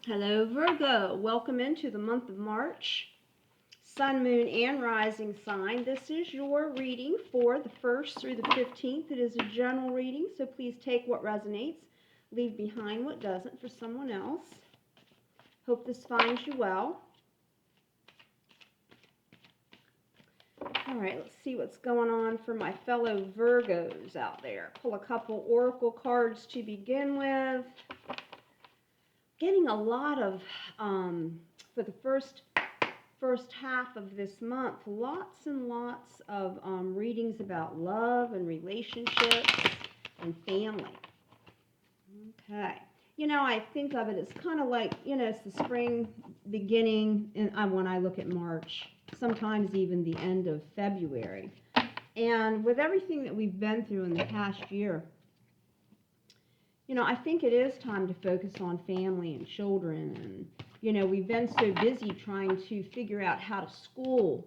Hello, Virgo. Welcome into the month of March. Sun, moon, and rising sign. This is your reading for the 1st through the 15th. It is a general reading, so please take what resonates, leave behind what doesn't for someone else. Hope this finds you well. All right, let's see what's going on for my fellow Virgos out there. Pull a couple oracle cards to begin with. Getting a lot of, for the first half of this month, lots and lots of readings about love and relationships and family. Okay. I think of it as kind of like, it's the spring beginning, and when I look at March, sometimes even the end of February. And with everything that we've been through in the past year, I think it is time to focus on family and children. And, we've been so busy trying to figure out how to school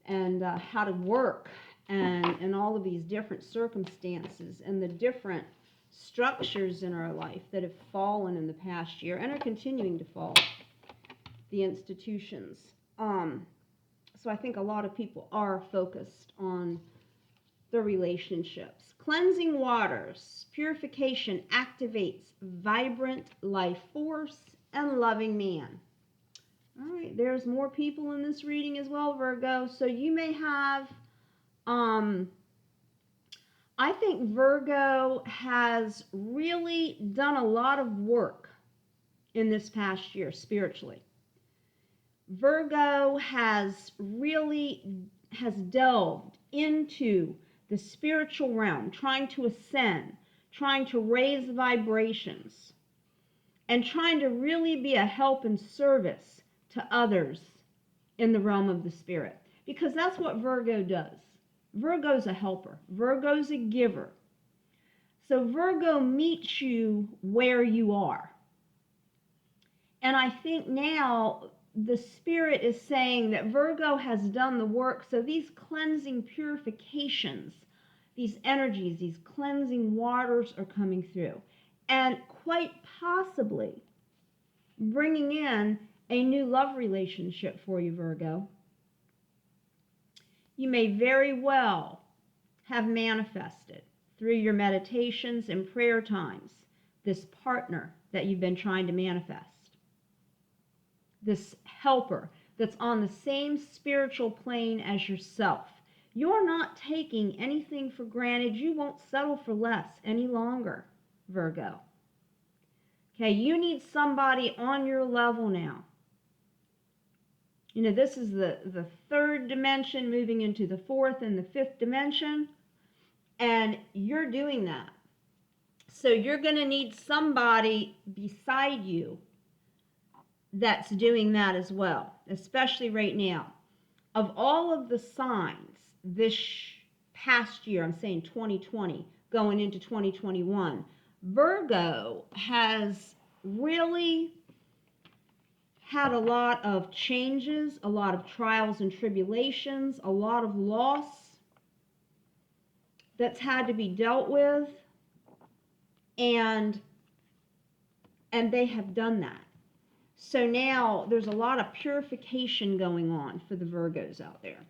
and how to work and all of these different circumstances and the different structures in our life that have fallen in the past year and are continuing to fall, the institutions. So I think a lot of people are focused on the relationships. Cleansing waters, purification activates vibrant life force and loving man. All right, there's more people in this reading as well, Virgo. So you may have, I think Virgo has really done a lot of work in this past year spiritually. Virgo has delved into the spiritual realm, trying to ascend, trying to raise vibrations, and trying to really be a help and service to others in the realm of the spirit. Because that's what Virgo does. Virgo's a helper. Virgo's a giver. So Virgo meets you where you are. And I think now the Spirit is saying that Virgo has done the work, so these cleansing purifications, these energies, these cleansing waters are coming through, and quite possibly bringing in a new love relationship for you, Virgo. You may very well have manifested through your meditations and prayer times this partner that you've been trying to manifest. This helper that's on the same spiritual plane as yourself. You're not taking anything for granted. You won't settle for less any longer, Virgo. Okay, you need somebody on your level now. This is the third dimension moving into the fourth and the fifth dimension, and you're doing that. So you're going to need somebody beside you that's doing that as well, especially right now. Of all of the signs this past year, I'm saying 2020, going into 2021, Virgo has really had a lot of changes, a lot of trials and tribulations, a lot of loss that's had to be dealt with, and they have done that. So now there's a lot of purification going on for the Virgos out there.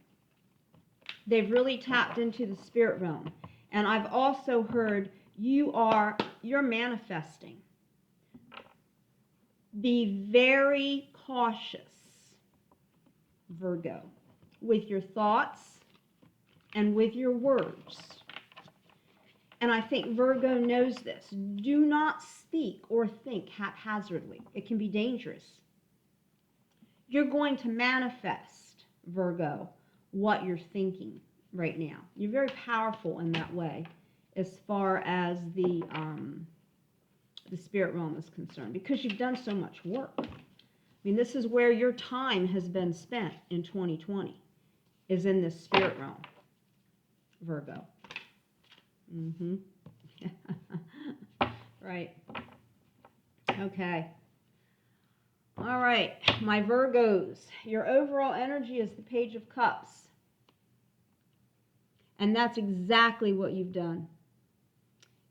They've really tapped into the spirit realm. And I've also heard you're manifesting. Be very cautious, Virgo, with your thoughts and with your words. And I think Virgo knows this. Do not speak or think haphazardly. It can be dangerous. You're going to manifest, Virgo, what you're thinking right now. You're very powerful in that way as far as the spirit realm is concerned, because you've done so much work. I mean, this is where your time has been spent in 2020, is in this spirit realm, Virgo. Right. Okay. All right, my Virgos, your overall energy is the Page of Cups. And that's exactly what you've done.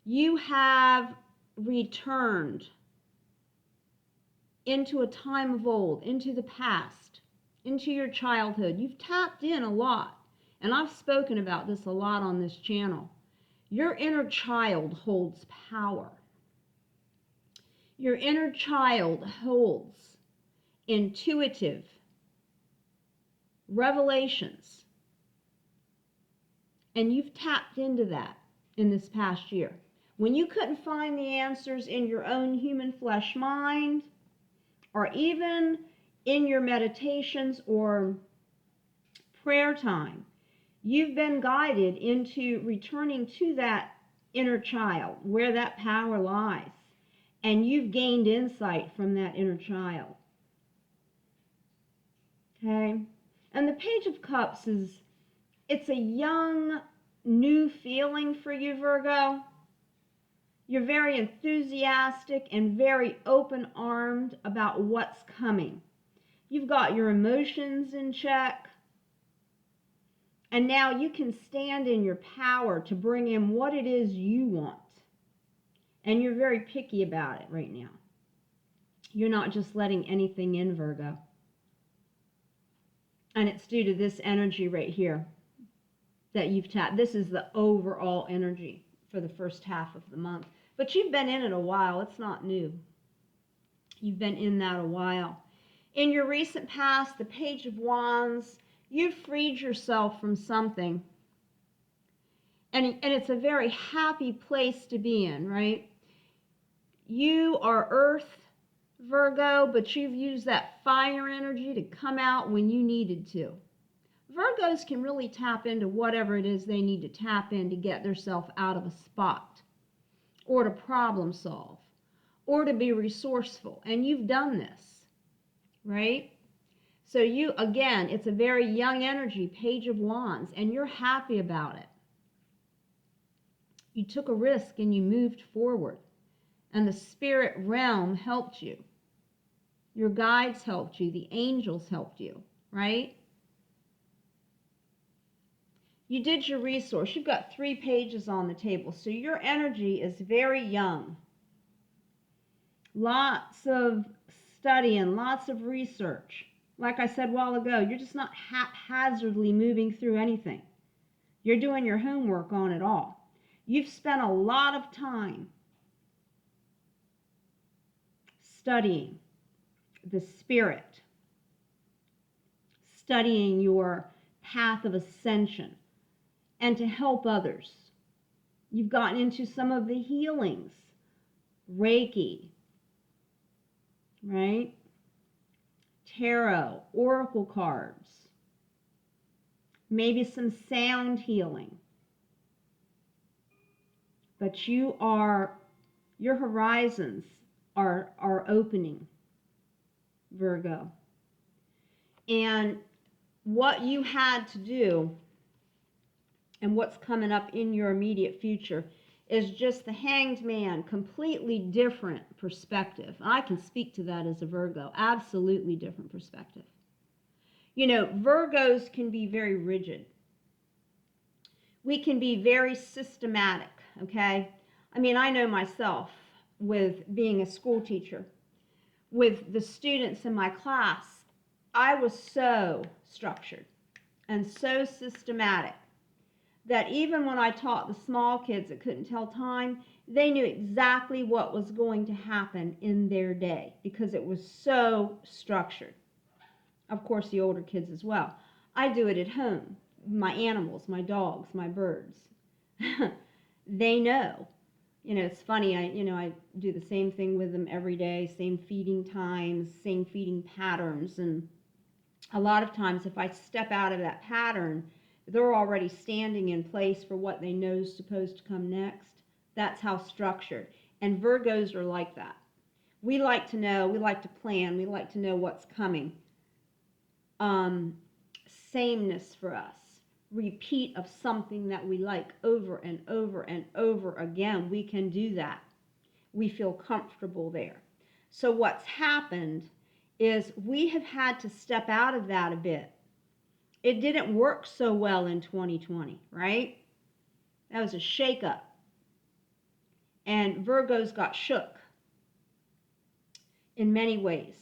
You have returned into a time of old, into the past, into your childhood. You've tapped in a lot, and I've spoken about this a lot on this channel. Your inner child holds power. Your inner child holds intuitive revelations, and you've tapped into that in this past year. When you couldn't find the answers in your own human flesh mind, or even in your meditations or prayer time, you've been guided into returning to that inner child where that power lies, and you've gained insight from that inner child. Okay? And the Page of Cups it's a young, new feeling for you, Virgo. You're very enthusiastic and very open-armed about what's coming. You've got your emotions in check. And now you can stand in your power to bring in what it is you want. And you're very picky about it right now. You're not just letting anything in, Virgo. And it's due to this energy right here that you've tapped. This is the overall energy for the first half of the month. But you've been in it a while. It's not new. You've been in that a while. In your recent past, the Page of Wands, you've freed yourself from something. And it's a very happy place to be in, right? You are Earth, Virgo, but you've used that fire energy to come out when you needed to. Virgos can really tap into whatever it is they need to tap in to get themselves out of a spot, or to problem solve, or to be resourceful. And you've done this, right? So you, again, it's a very young energy, Page of Wands, and you're happy about it. You took a risk and you moved forward, and the spirit realm helped you. Your guides helped you. The angels helped you, right? You did your resource. You've got 3 pages on the table. So your energy is very young. Lots of studying, lots of research. Like I said a while ago, you're just not haphazardly moving through anything. You're doing your homework on it all. You've spent a lot of time studying the spirit, studying your path of ascension, and to help others. You've gotten into some of the healings, Reiki, right? Tarot, oracle cards, maybe some sound healing. But your horizons are opening, Virgo. And what you had to do and what's coming up in your immediate future is just the Hanged Man, completely different perspective. I can speak to that as a Virgo, absolutely different perspective. You know, Virgos can be very rigid. We can be very systematic, okay? I mean, I know myself with being a school teacher. With the students in my class, I was so structured and so systematic that even when I taught the small kids that couldn't tell time, they knew exactly what was going to happen in their day because it was so structured. Of course, the older kids as well. I do it at home. My animals, my dogs, my birds. They know. You know, it's funny, I do the same thing with them every day, same feeding times, same feeding patterns. And a lot of times if I step out of that pattern, they're already standing in place for what they know is supposed to come next. That's how structured. And Virgos are like that. We like to know, we like to plan, we like to know what's coming. Sameness for us. Repeat of something that we like over and over and over again. We can do that. We feel comfortable there. So what's happened is we have had to step out of that a bit. It didn't work so well in 2020, right? That was a shakeup. And Virgos got shook. in many ways.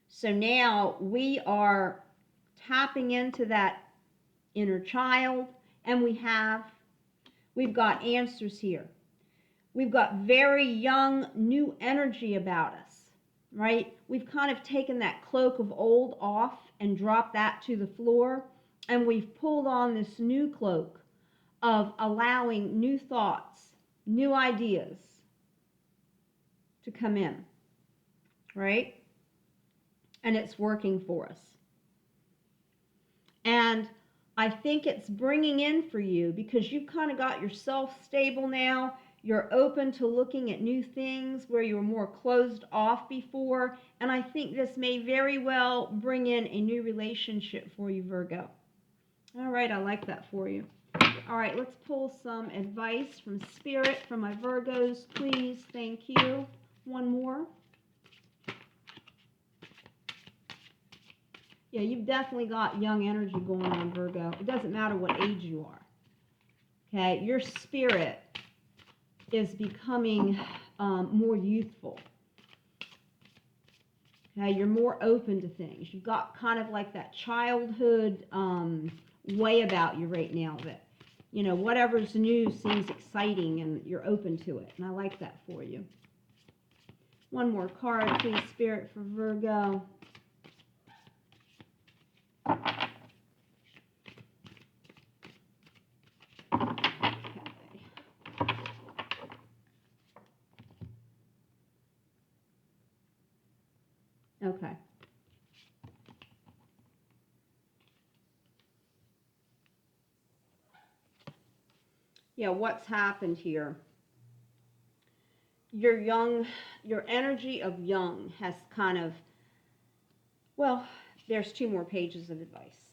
So now we are tapping into that inner child, and we've got answers here. We've got very young, new energy about us, right? We've kind of taken that cloak of old off and dropped that to the floor, and we've pulled on this new cloak of allowing new thoughts, new ideas to come in, right? And it's working for us. And I think it's bringing in for you because you've kind of got yourself stable now. You're open to looking at new things where you were more closed off before. And I think this may very well bring in a new relationship for you, Virgo. All right, I like that for you. All right, let's pull some advice from Spirit from my Virgos, please. Thank you. One more. Yeah, you've definitely got young energy going on, Virgo. It doesn't matter what age you are. Okay, your spirit is becoming more youthful. Okay, you're more open to things. You've got kind of like that childhood way about you right now that, you know, whatever's new seems exciting and you're open to it. And I like that for you. One more card, please, Spirit, for Virgo. Okay. Yeah, what's happened here? Your energy of young has kind of, well, there's two more pages of advice.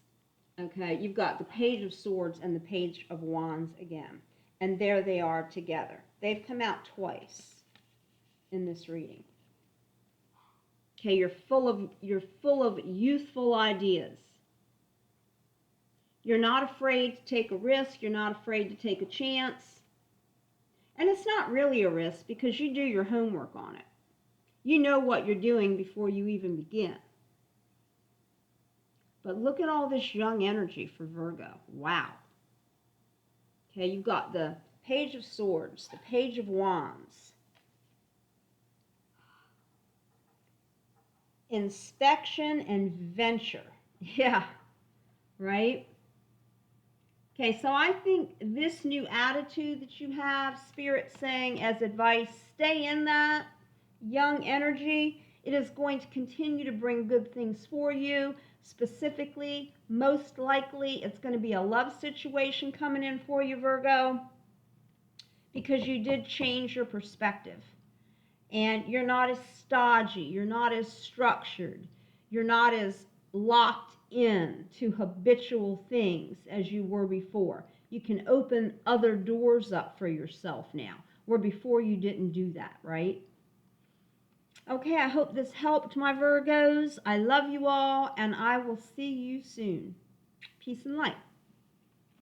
Okay, you've got the Page of Swords and the Page of Wands again. And there they are together. They've come out twice in this reading. Okay, you're full of youthful ideas. You're not afraid to take a risk. You're not afraid to take a chance. And it's not really a risk because you do your homework on it. You know what you're doing before you even begin. But look at all this young energy for Virgo. Wow. Okay, you've got the Page of Swords, the Page of Wands. Inspection and venture. Yeah, right? Okay, so I think this new attitude that you have, Spirit saying as advice, stay in that young energy. It is going to continue to bring good things for you. Specifically, most likely, it's going to be a love situation coming in for you, Virgo, because you did change your perspective. And you're not as stodgy, you're not as structured, you're not as locked in to habitual things as you were before. You can open other doors up for yourself now, where before you didn't do that, right? Okay, I hope this helped, my Virgos. I love you all, and I will see you soon. Peace and light.